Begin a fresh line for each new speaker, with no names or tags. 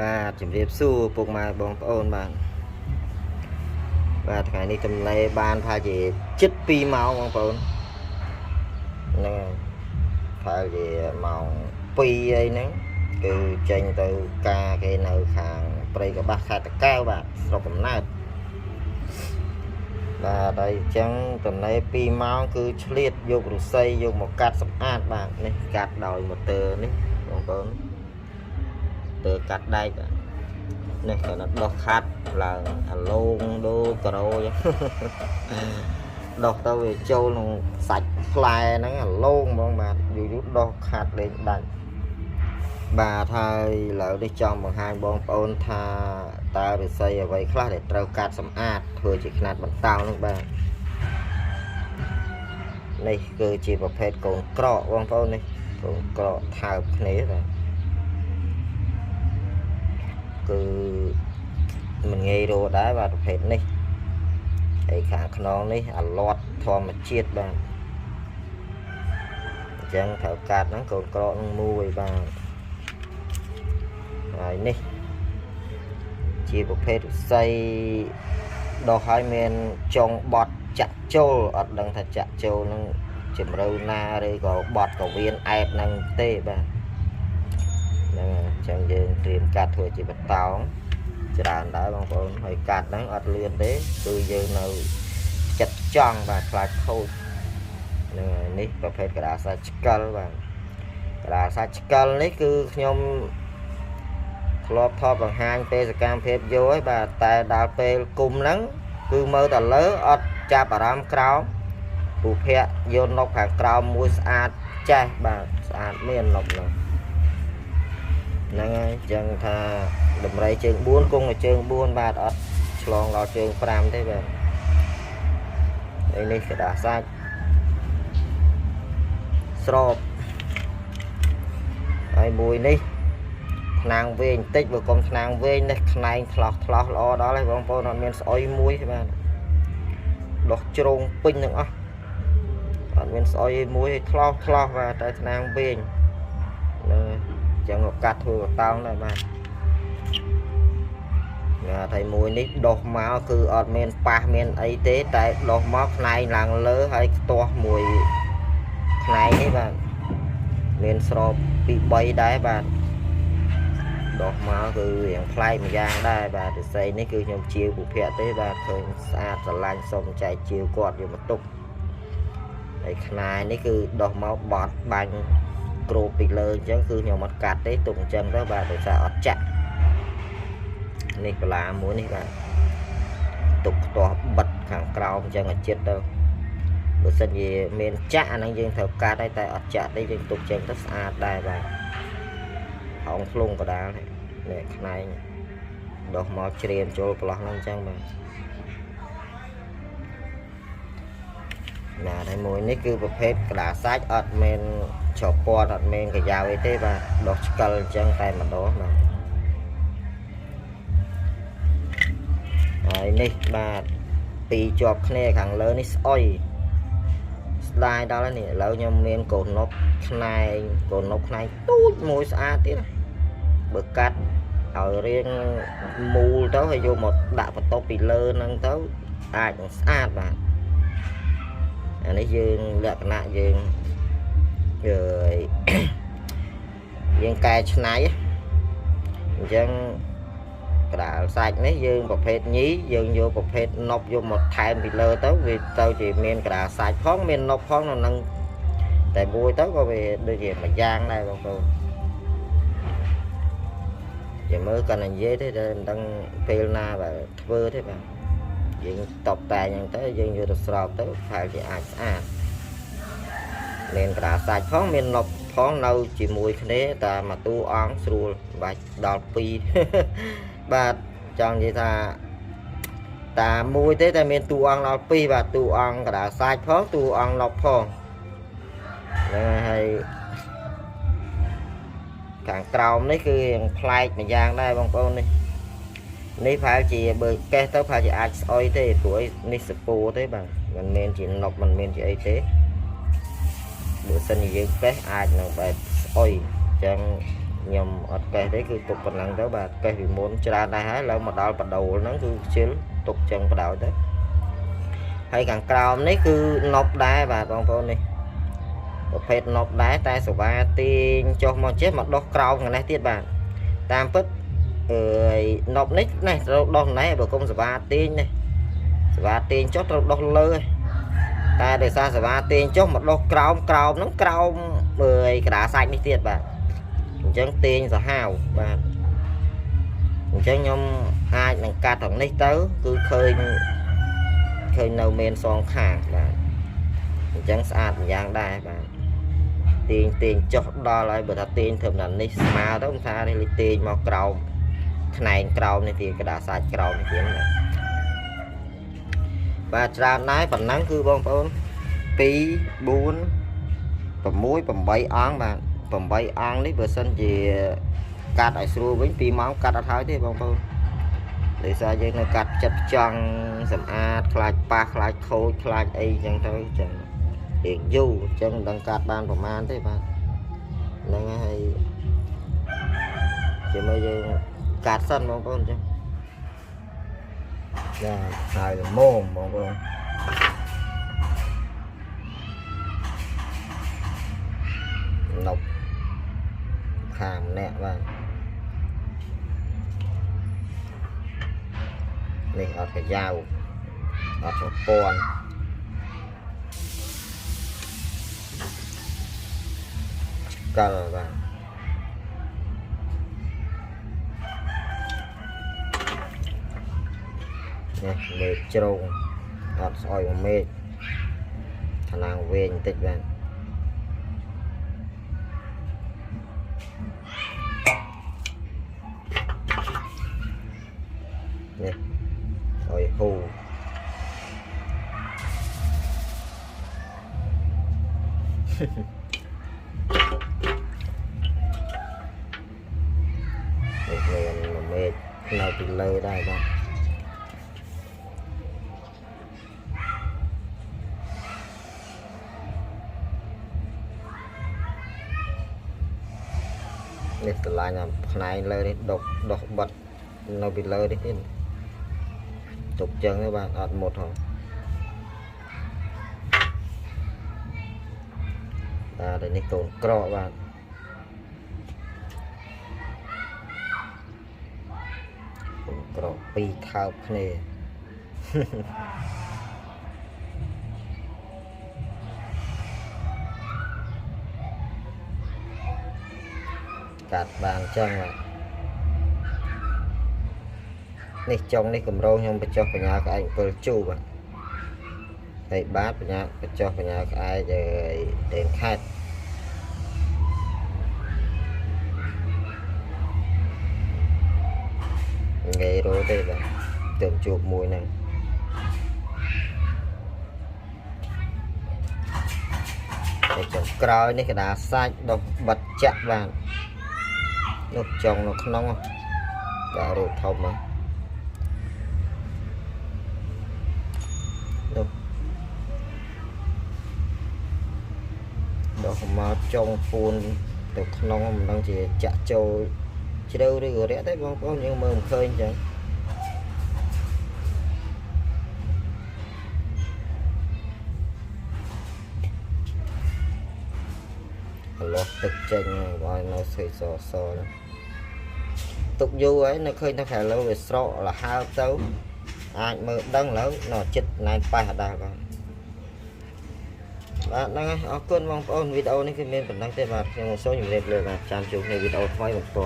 បាទជំរាបសួរពុកម៉ែបងប្អូនបាទថ្ងៃនេះចំណាយបានថាជាជិត2ម៉ោងបងប្អូនហ្នឹងហើយថាជាម៉ោង2អីហ្នឹងគឺចេញទៅការគេនៅខាងព្រៃកបាស់ខេត្តតាកែវបាទស្រុកកំណើតបាទហើយអញ្ចឹងតំណេ2ម៉ោងគឺឆ្លៀតយករុស្សីយកមកកាត់សម្អាតបាទនេះកាត់ដោយម៉ូទ័រនេះបងប្អូនទ័រកាត់ដែកបាទនេះគាត់ដោះខាត់ឡើងអាឡូងដូរក្រូចឹងដោះទៅវាចូលក្នុងសាច់ផ្លែហ្នឹងអាឡូងហ្មងបាទយូរដោះខាត់លេងដាច់បាទហើយឥឡូវនេះចង់បង្ហាញបងប្អូនថាតើឫស្សីអ្វីខ្លះដែលត្រូវកាត់សម្អាតធ្វើជាខ្នាតបន្តោងហ្នឹងបាទនេះគឺជាប្រភេទកូនក្រកបងប្អូននេះកូនក្រកថើបគ្នាបាទគឺមិនងាយរកដែរបាទប្រភេទនេះហើយខាងខ្នងនេះអាលាត់ធម្មជាតិបាទអញ្ចឹងត្រូវកាត់ហ្នឹងកូនក្រកនឹងមួយបាទហើយនេះជាប្រភេទឫស្សីដោះឲ្យមានចុងបត់ចាក់ចូលអត់ដឹងថាចាក់ចូលនឹងជំរឿណាឬក៏បត់កវៀនអែបនឹងទេបាទហ្នឹងអញ្ចឹងយើងត្រៀមកាត់ធ្វើជាបន្តោងច្រើនដែរបងប្អូនហើយកាត់ហ្នឹងអត់លឿនទេគឺយើងនៅចិត្តចង់បាទខ្លាចខូចហ្នឹងហើយនេះប្រភេទក្តារសាច់ឆ្កិលបាទក្តារសាច់ឆ្កិលនេះគឺខ្ញុំធ្លាប់ថតបង្ហាញពេលសកម្មភាពយកហើយបាទតែដល់ពេលគុំហ្នឹងគឺមើលតែលើអត់ចាប់អារម្មណ៍ក្រោមពូភ័ក្រយកនប់ខាងក្រោមមួយស្អាតចេះបាទស្អាតមាននប់ហ្នឹងហ្នឹងហើយអញ្ចឹងថាដំរីជើង4គង់ជើង4បាទអត់ឆ្លងដល់ជើង5ទេបាទហើយនេះក្តារសាច់ស្របហើយមួយនេះថ្នាំងវែងតិចបើកុំថ្នាំងវែងនេះខ្នែងឆ្លោះល្អដល់ហើយបងប្អូនអត់មានស្អុយមួយទេបាទដោះជ្រងពេញទាំងអស់អត់មានស្អុយមួយឲ្យឆ្លោះបាទតែថ្នាំងវែងហ្នឹងចឹងកាត់ធ្វើបតោងដែរបាទតែមួយនេះដោះមកគឺអត់មានប៉ះមានអីទេតែដោះមកផ្នែកឡើងលើហើយខ្ទាស់មួយផ្នែកនេះបាទមានស្របពី3ដែរបាទដោះមកគឺរៀងប្លែកម្យ៉ាងដែរបាទឫស្សីនេះគឺខ្ញុំជាវពភ័ក្រទេបាទឃើញស្អាតស្រឡាញ់សុំចែកជាវគាត់យកមកទុកហើយខ្នែនេះគឺដោះមកបត់បាញ់គ្រូពីលើអញ្ចឹងគឺខ្ញុំអត់កាត់ទេទុកអញ្ចឹងទៅបាទដោយសារអត់ចាក់នេះបលាមួយនេះបាទទុកខ្ទាស់បិទខាងក្រោមអញ្ចឹងឲ្យចិត្តទៅបើសិនជាមានចាក់អាហ្នឹងយើងត្រូវកាត់ហើយតែអត់ចាក់ទេយើងទុកអញ្ចឹងទៅស្អាតដែរបាទហងភ្លុងកដាលនេះខ្នែងដោះមកជ្រាមចូលប្រឡោះហ្នឹងអញ្ចឹងបាទណាហើយមួយនេះគឺប្រភេទក្តារសាច់អត់មានច្រពាត់អត់មានកយ៉ាវអីទេបាទដោះឆ្កិលអញ្ចឹងតែម្ដងបាទហើយនេះបាទពីរជាប់គ្នាខាងលើនេះស្អុយស្ដាយដល់ហើយនេះឥឡូវខ្ញុំមានកូននប់ខ្នែងកូននប់ខ្នែងទូចមួយស្អាតទៀតបើកាត់ឲ្យរៀងមូលទៅហើយយកមកដាក់បន្ទប់ពីលើហ្នឹងទៅអាចនឹងស្អាតបាទអានេះយើងលក្ខណៈយើងកែច្នៃអញ្ចឹងក្តារសាច់នេះយើងប្រភេទញីយើងយកប្រភេទនប់យកមកថែមពីលើទៅវាទៅជាមានក្តារសាច់ផងមាននប់ផងនៅនឹងតែមួយទៅក៏វាដូចជាមួយយ៉ាងដែរបងប្អូនចាំមើលកាន់តែនិយាយទេតែមិនដឹងពេលណាបាទធ្វើទេបាទយើងតបតែអញ្ចឹងទៅយើងយកទៅស្រោបទៅប្រហែលជាអាចស្អាតមានក្តារសាច់ផងមាននប់ផងនៅជាមួយគ្នាតែមកតួអង្គស្រួលបាច់ដល់2បាទចង់និយាយថាតាមួយទេតែមានតួអង្គដល់2បាទតួអង្គក្តារសាច់ផងតួអង្គនប់ផងហ្នឹងហើយខាងក្រោមនេះគឺប្លែកម្យ៉ាងដែរបងប្អូននេះប្រហែលជាបើកេះទៅប្រហែលជាអាចស្អុយទេព្រោះនេះសពូទេបាទមិនមែនជានប់មិនមែនជាអីទេបើសិនជាយើងកេះអាចនឹងបែបស្អុយអញ្ចឹង nhầm ở cái đấy cứ tục phần năng đó bà cái vì muốn ra đây hái lâu mà đau bắt đầu nó cứ xíu tục chân bắt đầu đấy hay càng cao đấy cứ nộp đá và con con đi phết nộp đá tay số 3 tiên cho mà chết mặt đo cao ngày nay tiết bạn tam phất nộp nick này đo này bởi công số 3 tiên này số 3 tiên chốt đo lơ ta để xa số 3 tiên chốt mặt đo cao nó cao 10 cái đá xanh đi tiết bạn chân tiên rồi hào bạn cho nhóm ai đang ca thằng này tới cứ khơi nâu men son khang bạn chẳng sát dạng đai bạn tiền cho đo lại bởi thật tiền thường là đi mà đó không xa đi tiền mà cầu này cầu này thì cái đá sạch cầu này kiếm này và ra nái phần nắng cứ bông bông tí bốn phần muối phần bảy án bạn phần bảy án đấy vừa sân gì cắt lại xua với tí máu cắt đã thái thế bông bông để sao chứ nó cắt chặt chăng sầm a khai pa khai khôi khai ấy chẳng thôi chẳng điện du chân đang cắt banประมาณ thế bạn đang hay chỉ bây giờ cắt sân bông bông chứ là hai là mồm bông bông nọc hàng nè bạn này ở cái dao ở chỗ con cờ bạn nè mệt trông ở soi một mệt thằng nào về tích bạn nè rồi hù mệt nào từ lâu đây đó nè từ lại là này lời đi đọc bật nó bị lời đi tục chân các bạn ở một hòn để này tồn cọ bạn cọ pi thao này cắt bàn chân rồi này trong này cầm râu nhưng mà cho cả nhà các anh vừa chu bạn đây bát cả nhà cho cả nhà các ai để đến khách nghề rồi đây là tưởng chụp mùi này để trồng còi này cái đá xanh độc bật chặt vào lúc trồng nó không nóng cả rồi thông mà đó mà trong phun được nóng mình đang chỉ chặt trâu chứ đâu đi rẽ đấy không có những mơ khơi chẳng lọtទឹកចេញឲ្យនៅស្រីសសទុកយូរហើយនៅឃើញថាខែលើវាស្រកលហើទៅអាចមើលដឹងលើnóចិត្តណែនប៉ះដែរបាទបាទហ្នឹងហើយអរគុណបងប្អូនវីដេអូនេះគឺមានប៉ុណ្ណឹងទេបាទខ្ញុំសូមជម្រាបលាបាទចាំជួបនៅវីដេអូថ្មីបន្ត